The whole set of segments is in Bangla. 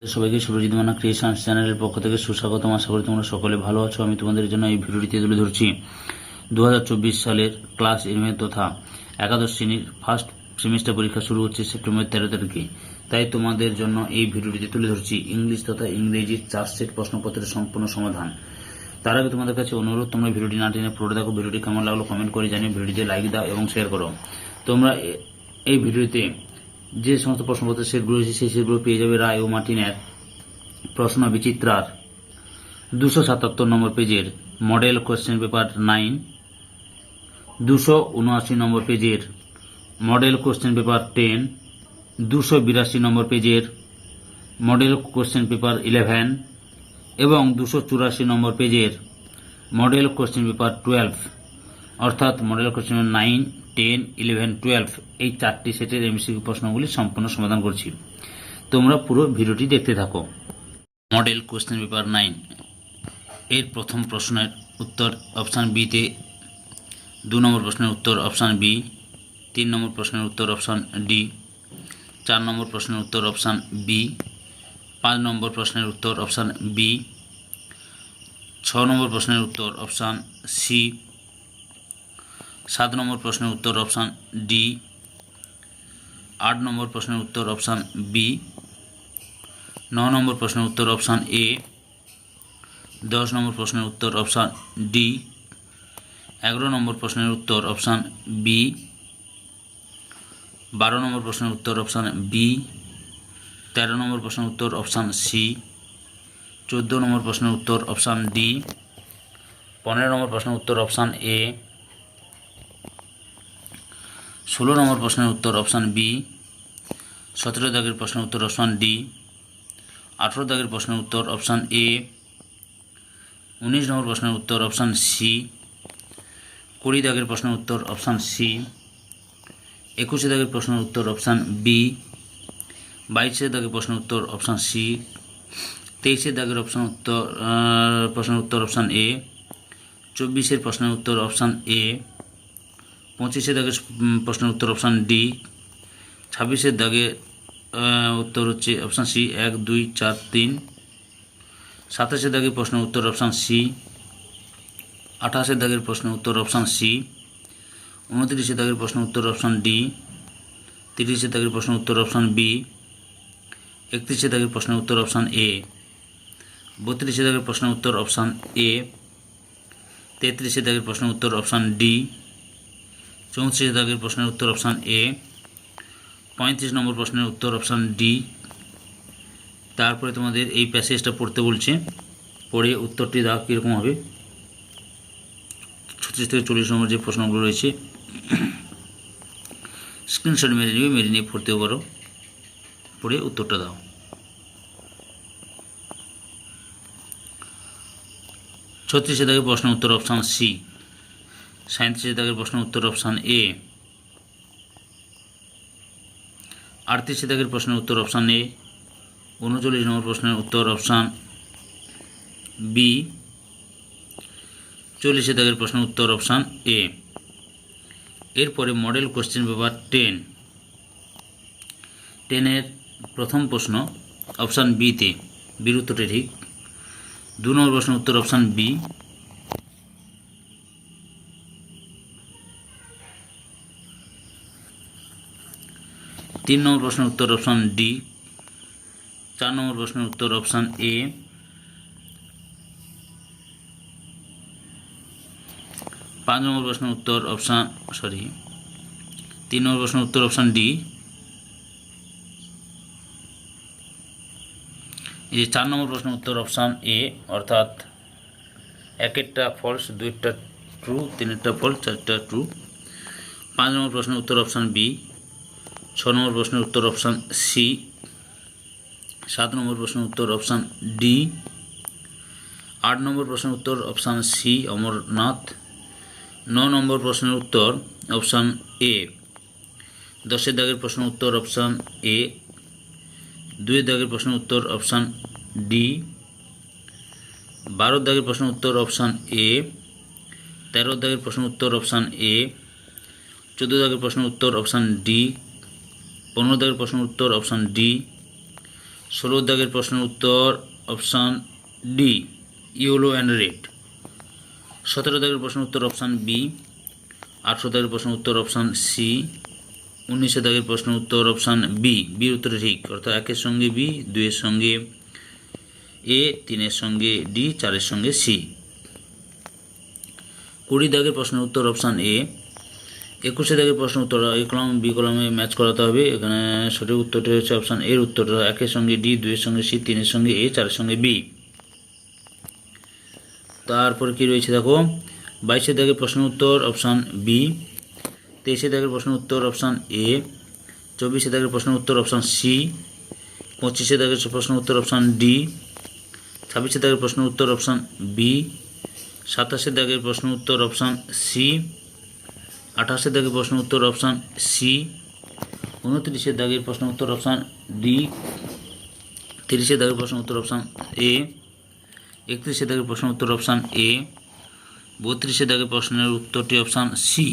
সবাইকে সুরজিৎ মান্না ক্রিয়েশনস চ্যানেলের পক্ষ থেকে সুস্বাগতম। আশা করি তোমরা সকলে ভালো আছো। আমি তোমাদের জন্য এই ভিডিওটিতে তুলে ধরছি 2024 সালের ক্লাস 11 তথা একাদশ শ্রেণীর ফার্স্ট সেমিস্টার পরীক্ষা শুরু হচ্ছে সেপ্টেম্বর 13 তারিখে। তাই তোমাদের জন্য এই ভিডিওটিতে তুলে ধরছি ইংলিশ তথা ইংরেজির 4 সেট প্রশ্নপত্রের সম্পূর্ণ সমাধান। তার আগে তোমাদের কাছে অনুরোধ, তোমরা ভিডিওটি না টেনে পুরো দেখো। ভিডিওটি কেমন লাগলো কমেন্ট করে জানিয়ে ভিডিওটিতে লাইক দাও এবং শেয়ার করো। তোমরা এই ভিডিওতে যে সমস্ত প্রশ্নপত্রের সেটগুলো রয়েছে সেই সেটগুলো পেয়ে যাবে রায় ও মার্টিনের প্রশ্ন বিচিত্রার 277 নম্বর পেজের মডেল কোয়েশ্চেন পেপার 9, 279 নম্বর পেজের মডেল কোয়েশ্চেন পেপার 10, 282 নম্বর পেজের মডেল কোয়েশ্চেন পেপার 11 এবং 284 নম্বর পেজের মডেল কোয়েশ্চেন পেপার 12, অর্থাৎ মডেল কোয়েশ্চেন পেপার 9, 10, 11, 12 এই 4টি সেটের এমসিকিউ প্রশ্নগুলি সম্পূর্ণ সমাধান করছি। তোমরা পুরো ভিডিওটি দেখতে থাকো। মডেল কোয়েশ্চেন পেপার 9 এর প্রথম প্রশ্নের উত্তর অপশান বিতে, 2 নম্বর প্রশ্নের উত্তর অপশান বি, 3 নম্বর প্রশ্নের উত্তর অপশান ডি, 4 নম্বর প্রশ্নের উত্তর অপশান বি, 5 নম্বর প্রশ্নের উত্তর অপশান বি, 6 নম্বর প্রশ্নের উত্তর অপশান সি, 7 নম্বর প্রশ্নের উত্তর অপশান ডি, 8 নম্বর প্রশ্নের উত্তর অপশান বি, 9 নম্বর প্রশ্নের উত্তর অপশান এ, 10 নম্বর প্রশ্নের উত্তর অপশান ডি, 11 নম্বর প্রশ্নের উত্তর অপশান বি, 12 নম্বর প্রশ্নের উত্তর অপশান বি, 13 নম্বর প্রশ্নের উত্তর অপশান সি, 14 নম্বর প্রশ্নের উত্তর অপশান ডি, 15 নম্বর প্রশ্নের উত্তর অপশান এ, 16 নম্বর প্রশ্নের উত্তর অপশান বি, 17 দাগের প্রশ্নের উত্তর অপশান ডি, 18 দাগের প্রশ্নের উত্তর অপশান এ, 19 নম্বর প্রশ্নের উত্তর অপশান সি, 20 দাগের প্রশ্নের উত্তর অপশান সি, 21 দাগের প্রশ্নের উত্তর অপশান বি, 22 দাগের প্রশ্নের উত্তর অপশান সি, 23 দাগের প্রশ্নের উত্তর অপশান এ, 24 প্রশ্নের উত্তর অপশান এ, 25 দাগের প্রশ্নের উত্তর অপশান ডি, 26 দাগের উত্তর হচ্ছে অপশান সি 1, 2, 4, 3, 27 দাগের প্রশ্নের উত্তর অপশান সি, 28 দাগের প্রশ্নের উত্তর অপশান সি, 29 দাগের প্রশ্নের উত্তর অপশান ডি, 30 দাগের প্রশ্নের উত্তর অপশান বি, 31 দাগের প্রশ্নের উত্তর অপশান এ, 32 দাগের প্রশ্নের উত্তর অপশান এ, 33 দাগের প্রশ্নের উত্তর অপশান ডি, 34 দাগের প্রশ্নের উত্তর অপশান এ, 35 নম্বর প্রশ্নের উত্তর অপশান ডি। তারপরে তোমাদের এই প্যাসেজটা পড়তে বলছে, পড়ে উত্তরটি দাও কীরকম হবে। 36 থেকে 40 নম্বর যে প্রশ্নগুলো রয়েছে স্ক্রিনশট মেরে নিবে, মেরে নিয়ে পড়তেও পারো, পড়ে উত্তরটা দাও। 36 দাগের প্রশ্নের উত্তর অপশান সি, 37 দাগের প্রশ্নের উত্তর অপশান এ, 38 দাগের প্রশ্নের উত্তর অপশান এ, 39 নম্বর প্রশ্নের উত্তর অপশান বি, 40 দাগের প্রশ্নের উত্তর অপশান এ। এরপরে মডেল কোশ্চেন পেপার 10, 10-এর প্রথম প্রশ্ন অপশান বিতে, বির উত্তরটি ঠিক। 2 নম্বর প্রশ্নের উত্তর অপশান বি, 3 নম্বর প্রশ্নের উত্তর অপশান ডি, 4 নম্বর প্রশ্নের উত্তর অপশান এ, 5 নম্বর প্রশ্নের উত্তর অপশান 3 নম্বর প্রশ্নের উত্তর অপশান ডি। এই যে 4 নম্বর প্রশ্নের উত্তর অপশান এ, অর্থাৎ 1-টা ফলস, 2-টা ট্রু, 3-টা ফলস, 4টা ট্রু। 5 নম্বর প্রশ্নের উত্তর অপশান বি, 6 নম্বর প্রশ্নের উত্তর অপশান সি, 7 নম্বর প্রশ্নের উত্তর অপশান ডি, 8 নম্বর প্রশ্নের উত্তর অপশান সি অমরনাথ, 9 নম্বর প্রশ্নের উত্তর অপশান এ, 10 দাগের প্রশ্নের উত্তর অপশান এ, 2 দাগের প্রশ্নের উত্তর অপশান ডি, 12 দাগের প্রশ্নের উত্তর অপশান এ, 13 দাগের প্রশ্নের উত্তর অপশান এ, 14 দাগের প্রশ্নের উত্তর অপশান ডি, 15 দাগের প্রশ্নের উত্তর অপশান ডি, 16 দাগের প্রশ্নের উত্তর option D yellow and red. 17 দাগের প্রশ্নের উত্তর অপশান বি। 18 দাগের প্রশ্নের উত্তর অপশান সি। 19 দাগের প্রশ্নের উত্তর অপশান বি। বির উত্তর ঠিক, অর্থাৎ 1-এর সঙ্গে বি, 2-এর সঙ্গে এ, 3-এর সঙ্গে ডি, 4-এর সঙ্গে সি। 20 দাগের প্রশ্নের উত্তর অপশান এ। 21 দাগের প্রশ্নের উত্তর এ কলম বি কলমে ম্যাচ করাতে হবে। এখানে সঠিক উত্তরটি হচ্ছে অপশান এর উত্তরটা 1-এর সঙ্গে ডি, 2-এর সঙ্গে সি, 3-এর সঙ্গে এ, 4-এর সঙ্গে বি। তারপরে কি রয়েছে দেখো, 22 দাগের প্রশ্নের উত্তর অপশান বি। 23 দাগের প্রশ্নের উত্তর অপশান এ। 24 দাগের প্রশ্নের উত্তর অপশান সি। 25 দাগের প্রশ্নের উত্তর অপশান ডি। 26 দাগের প্রশ্নের উত্তর অপশান বি। 27 দাগের প্রশ্নের উত্তর অপশান সি। 28 দাগের প্রশ্নের উত্তর অপশান সি। 29 দাগের প্রশ্নের উত্তর অপশান ডি। 30 দাগের প্রশ্নের উত্তর অপশান এ। 31 দাগের প্রশ্নের উত্তর অপশান এ। 32 দাগের প্রশ্নের উত্তরটি অপশান সি।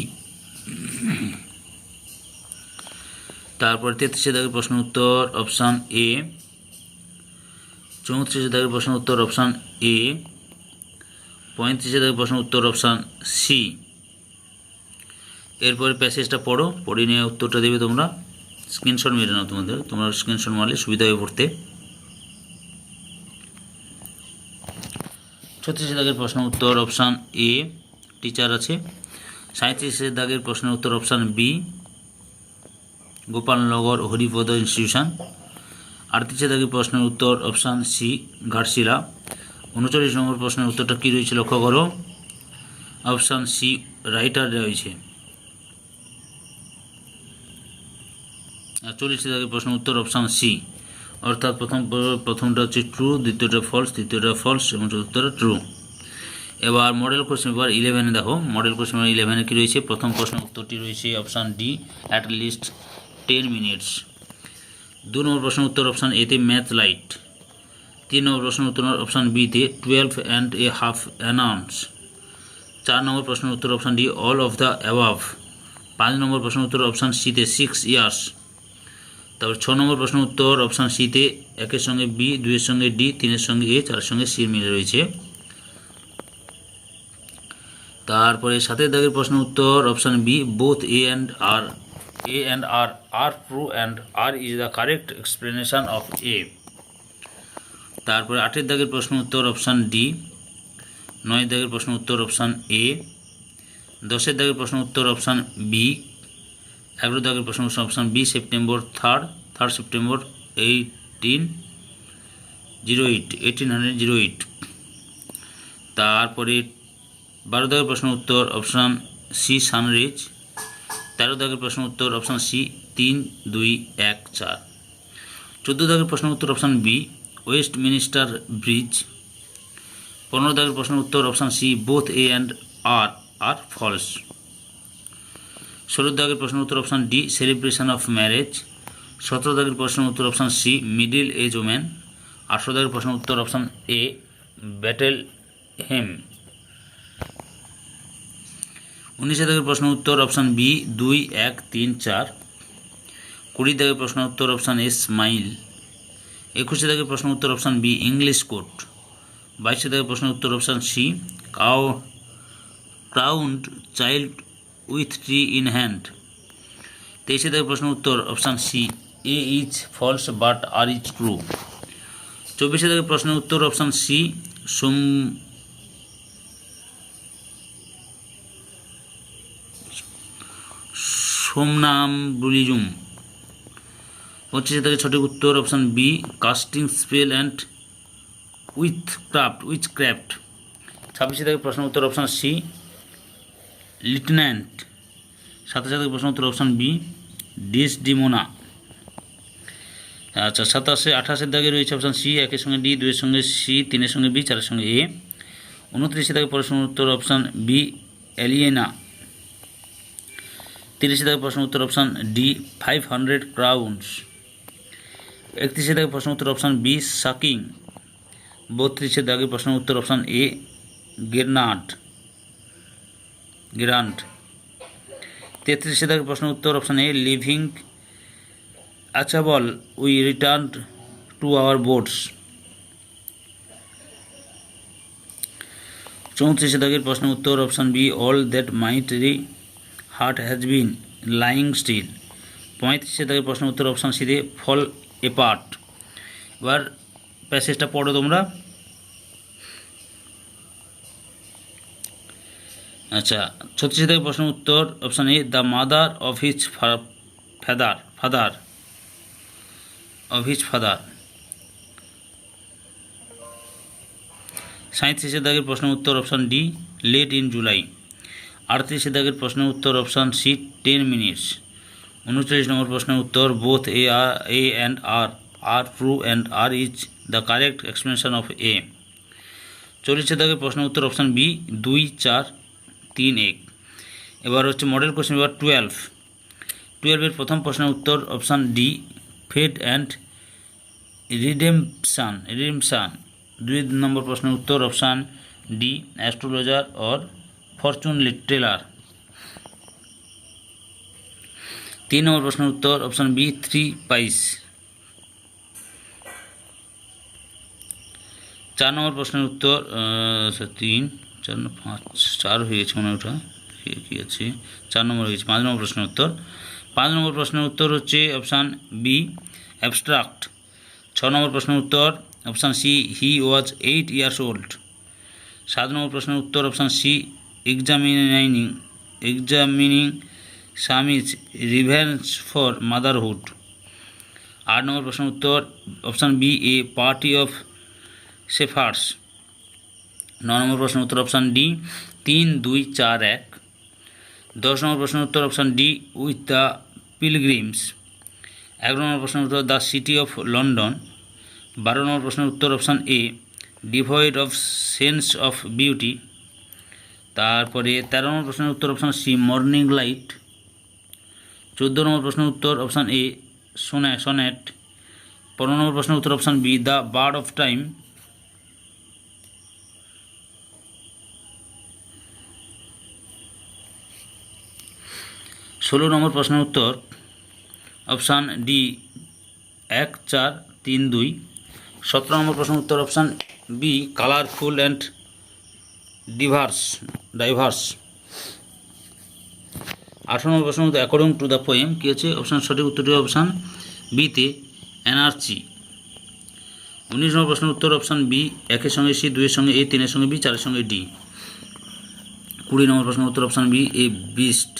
তারপর 33 দাগের প্রশ্নের উত্তর অপশান এ। 34 দাগের প্রশ্নের উত্তর অপশান এ। 35 দাগের প্রশ্নের উত্তর অপশান সি। এরপরে প্যাসেজটা পড়ো, পড়ে নিয়ে উত্তরটা দেবে তোমরা। স্ক্রিনশট মেরে নাও, তোমরা স্ক্রিনশট মারলে সুবিধা হয়ে পড়তে। 36 দাগের প্রশ্নের উত্তর অপশান এ, টিচার আছে। 37 দাগের প্রশ্নের উত্তর option B, Gopalnagar Haripada institution. 38 দাগের প্রশ্নের উত্তর অপশান সি, ঘাটশিলা। 39 নম্বর প্রশ্নের উত্তরটা কী রয়েছে লক্ষ্য করো, অপশান সি রাইটার রয়েছে। 40 দাগের প্রশ্নের উত্তর অপশান সি, অর্থাৎ প্রথমটা হচ্ছে ট্রু, দ্বিতীয়টা ফলস, তৃতীয়টা ফলস এবং চতুর্থটা ট্রু। এবার মডেল কোশ্চেন পেপার 11-এ দেখো, মডেল কোশ্চেন পেপার 11-এ কী রয়েছে, প্রথম প্রশ্নের উত্তরটি রয়েছে option D, at least 10 minutes. 2 নম্বর প্রশ্নের উত্তর অপশান এতে, ম্যাথ লাইট। 3 নম্বর প্রশ্নের উত্তর অপশান বিতে, 12.5 অ্যানাউন্স। 4 নম্বর প্রশ্নের উত্তর option D, all of the above. 5 নম্বর প্রশ্নের উত্তর অপশান সিতে, 6 ইয়ার্স। তারপর 6 নম্বর প্রশ্নের উত্তর অপশান সিতে, 1-এর সঙ্গে বি, 2-এর সঙ্গে ডি, 3-এর সঙ্গে এ, 4-এর সঙ্গে সি মিলে রয়েছে। তারপরে 7 দাগের প্রশ্নের উত্তর option B, both A and R true and R is the correct explanation of A. তারপরে 8 দাগের প্রশ্নের উত্তর অপশান ডি। 9 দাগের প্রশ্নের উত্তর অপশান এ। 10 দাগের প্রশ্নের উত্তর অপশান বি। 11 দাগের প্রশ্ন অপশান বি, সেপ্টেম্বর 3 সেপ্টেম্বর 1808। তারপরে 12 দাগের প্রশ্ন উত্তর অপশান সি, সানরাইজ। 13 দাগের প্রশ্ন উত্তর অপশান সি, 3, 2, 1, 4। 14 দাগের প্রশ্ন উত্তর option B, Westminster Bridge. 15 দাগের প্রশ্ন উত্তর option C, both A and R false. 16 দাগের প্রশ্ন উত্তর option D, celebration of marriage. 17 দাগের প্রশ্ন উত্তর option C, middle age woman. 18 দাগের প্রশ্ন উত্তর অপশান এ, ব্যাটেল হেম। 19 দাগের প্রশ্ন উত্তর অপশান বি, 2, 1, 3, 4। 20 দাগের প্রশ্ন উত্তর অপশান এ, স্মাইল। 21 দাগের প্রশ্ন উত্তর অপশান বি, ইংলিশ কোট। 22 দাগের প্রশ্ন উত্তর option C, crowned child with tree in hand. 23 দাগের প্রশ্ন উত্তর option C, A is false but R is true. 24 দাগের প্রশ্নের উত্তর অপশান সি, সোমনাম্বুলিজম। 25 দাগের সঠিক উত্তর option B, casting spell and witchcraft. 26 দাগের প্রশ্ন উত্তর অপশান সি, লিটেন্যান্ট। 27 দাগের প্রশ্ন উত্তর অপশান বি, ডিসডিমোনা। আচ্ছা 28 দাগে রয়েছে অপশান সি, 1-এর সঙ্গে ডি, 2-এর সঙ্গে সি, 3-এর সঙ্গে বি, 4-এর সঙ্গে এ। 29 দাগে প্রশ্ন উত্তর অপশান বি, এলিয়েনা। 30 দাগে প্রশ্ন উত্তর অপশান ডি, 500 ক্রাউন্স। 31 দাগে প্রশ্ন উত্তর অপশান বি, সাকিং। 32 দাগে প্রশ্ন উত্তর অপশান এ, গ্রান্ট। 33 দাগে প্রশ্ন উত্তর অপশান এ, লিভিং আচাবল we return to our boats. 34 দাগের প্রশ্নের উত্তর option B, all that mighty heart has been lying still. 35 দাগের প্রশ্নের উত্তর অপশান সি দিয়ে fall apart. এবার প্যাসেজটা পড়ো তোমরা। আচ্ছা, 36 দাগের প্রশ্নের উত্তর option A, the mother of his father of his father. 37 দাগের প্রশ্নের উত্তর option D, late in July. 38 দাগের প্রশ্নের উত্তর অপশান সি, 10 minutes। 39 নম্বর প্রশ্নের উত্তর both A and R true and R is the correct explanation of A. 40 দাগের প্রশ্নের উত্তর অপশান বি, 2, 4, 3, 1। এবার হচ্ছে মডেল কোশ্চেন পেপার 12 প্রথম প্রশ্নের উত্তর option D, fate and redemption. 2 নম্বর প্রশ্নের উত্তর option D, astrologer or fortune teller. 3 নম্বর প্রশ্নের উত্তর অপশান বি, 3 pies। 4 নম্বর প্রশ্নের উত্তর 3, 4, 5, 4 হয়ে গেছে মনে হয়, ওটা কি আছে, 4 নম্বর হয়ে গেছে। 5 নম্বর প্রশ্নের উত্তর, 5 নম্বর প্রশ্নের উত্তর হচ্ছে অপশান বি, অ্যাবস্ট্রাক্ট। 6 নম্বর প্রশ্নের উত্তর option C, he was 8 years old। 7 নম্বর প্রশ্নের উত্তর অপশান সি, এক্সামিনিং স্বামীজ রিভেঞ্জ ফর মাদারহুড। 8 নম্বর প্রশ্নের উত্তর option B, a party of shepherds. 9 নম্বর প্রশ্নের উত্তর অপশান ডি, 3, 2, 4, 1। 10 নম্বর প্রশ্নের উত্তর option D, with the pilgrims. 11 নম্বর প্রশ্নের উত্তর দ্য সিটি অফ লন্ডন। 12 নম্বর প্রশ্নের উত্তর option A, devoid of sense of beauty. তারপরে 13 নম্বর প্রশ্নের উত্তর অপশান সি, মর্নিং লাইট। 14 নম্বর প্রশ্নের উত্তর অপশান এ, সনেট। 15 নম্বর প্রশ্নের উত্তর option B, the bird of time. 16 নম্বর প্রশ্নের উত্তর অপশান ডি, 1, 4, 3, 2। 17 নম্বর প্রশ্নের উত্তর option B, colourful and diverse. 18 নম্বর প্রশ্নের উত্তর অ্যাকর্ডিং টু দ্য পোয়েম কী আছে, অপশান সঠিক উত্তরটি অপশান বিতে, এনার্জি। 19 নম্বর প্রশ্নের উত্তর অপশান বি, 1-এর সঙ্গে সি, 2-এর সঙ্গে এ, 3-এর সঙ্গে বি, 4-এর সঙ্গে ডি। 20 নম্বর প্রশ্নের উত্তর অপশান বি, এ বিস্ট।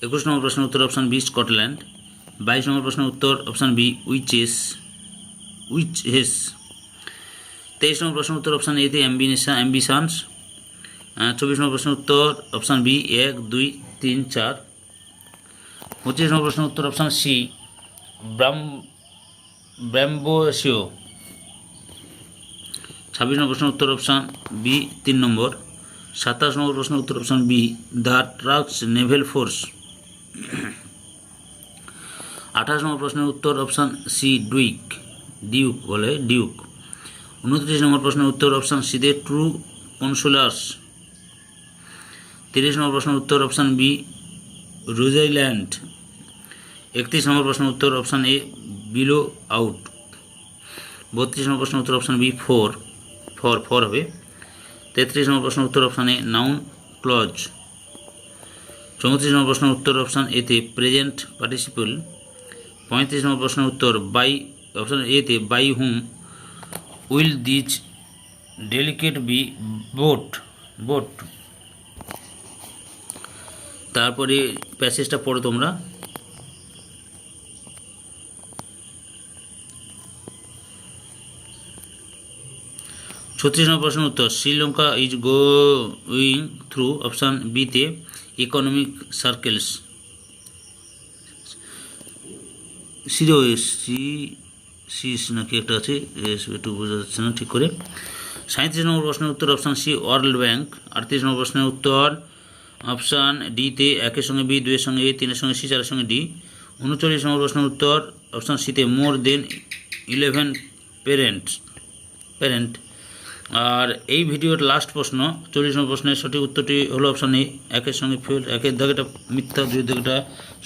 21 নম্বর প্রশ্নের উত্তর অপশান বি, স্কটল্যান্ড। 22 নম্বর প্রশ্নের উত্তর অপশান বি, উইচেস। 23 নম্বর প্রশ্নের উত্তর অপশান এতে, অ্যাম্বিশনস। 24 নম্বর প্রশ্নের উত্তর অপশান বি, 1, 2, 3, 4। 25 নম্বর প্রশ্নের উত্তর অপশান সি, ব্র্যাম্বোসিও। 26 নম্বর প্রশ্নের উত্তর অপশান বি, 3 নম্বর। 27 নম্বর প্রশ্নের উত্তর option B, the Turks naval force. 28 নম্বর প্রশ্নের উত্তর অপশান সি, ডিউক। 29 নম্বর প্রশ্নের উত্তর option C they, true consolers. 30 নম্বর প্রশ্নের উত্তর অপশান বি, রোজাইল্যান্ড। 31 নম্বর প্রশ্নের উত্তর অপশান এ, বিলো আউট। 32 নম্বর প্রশ্নের উত্তর অপশান বি, ফর হবে। 33 নম্বর প্রশ্নের উত্তর অপশান এ, নাউন ক্লজ। 34 নম্বর প্রশ্নের উত্তর অপশান এতে, প্রেজেন্ট পার্টিসিপল। 35 নম্বর প্রশ্নের উত্তর বাই, অপশান এতে, by whom will these delicate be bought. তারপরে প্যাসেজটা পড়ো তোমরা। 36 নম্বর প্রশ্নের উত্তর, Sri Lanka is going through option বিতে, ইকোনমিক সার্কেলস। সিস নাকি একটা আছে, একটু বোঝা যাচ্ছে না ঠিক করে। 37 নম্বর প্রশ্নের উত্তর অপশান সি, ওয়ার্ল্ড ব্যাংক। 38 নম্বর প্রশ্নের উত্তর অপশান ডিতে, 1-এর সঙ্গে বি, 2-এর সঙ্গে এ, 3-এর সঙ্গে সি, 4-এর সঙ্গে ডি। 39 নম্বর প্রশ্নের উত্তর অপশান সিতে, মোর দেন 11 প্যারেন্ট। আর এই ভিডিওর লাস্ট প্রশ্ন 40 নম্বর প্রশ্নের সঠিক উত্তরটি হলো অপশান এ, 1-এর সঙ্গে ফেল। 1-এর দাগেটা মিথ্যা, 2-এর দাগেটা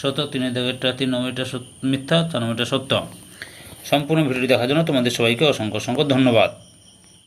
সত্য, 3-এর দাগেটা 3 নম্বরটা মিথ্যা, 4 নম্বরটা সত্য। সম্পূর্ণ ভিডিওটি দেখার জন্য তোমাদের সবাইকে অসংখ্য অসংখ্য ধন্যবাদ।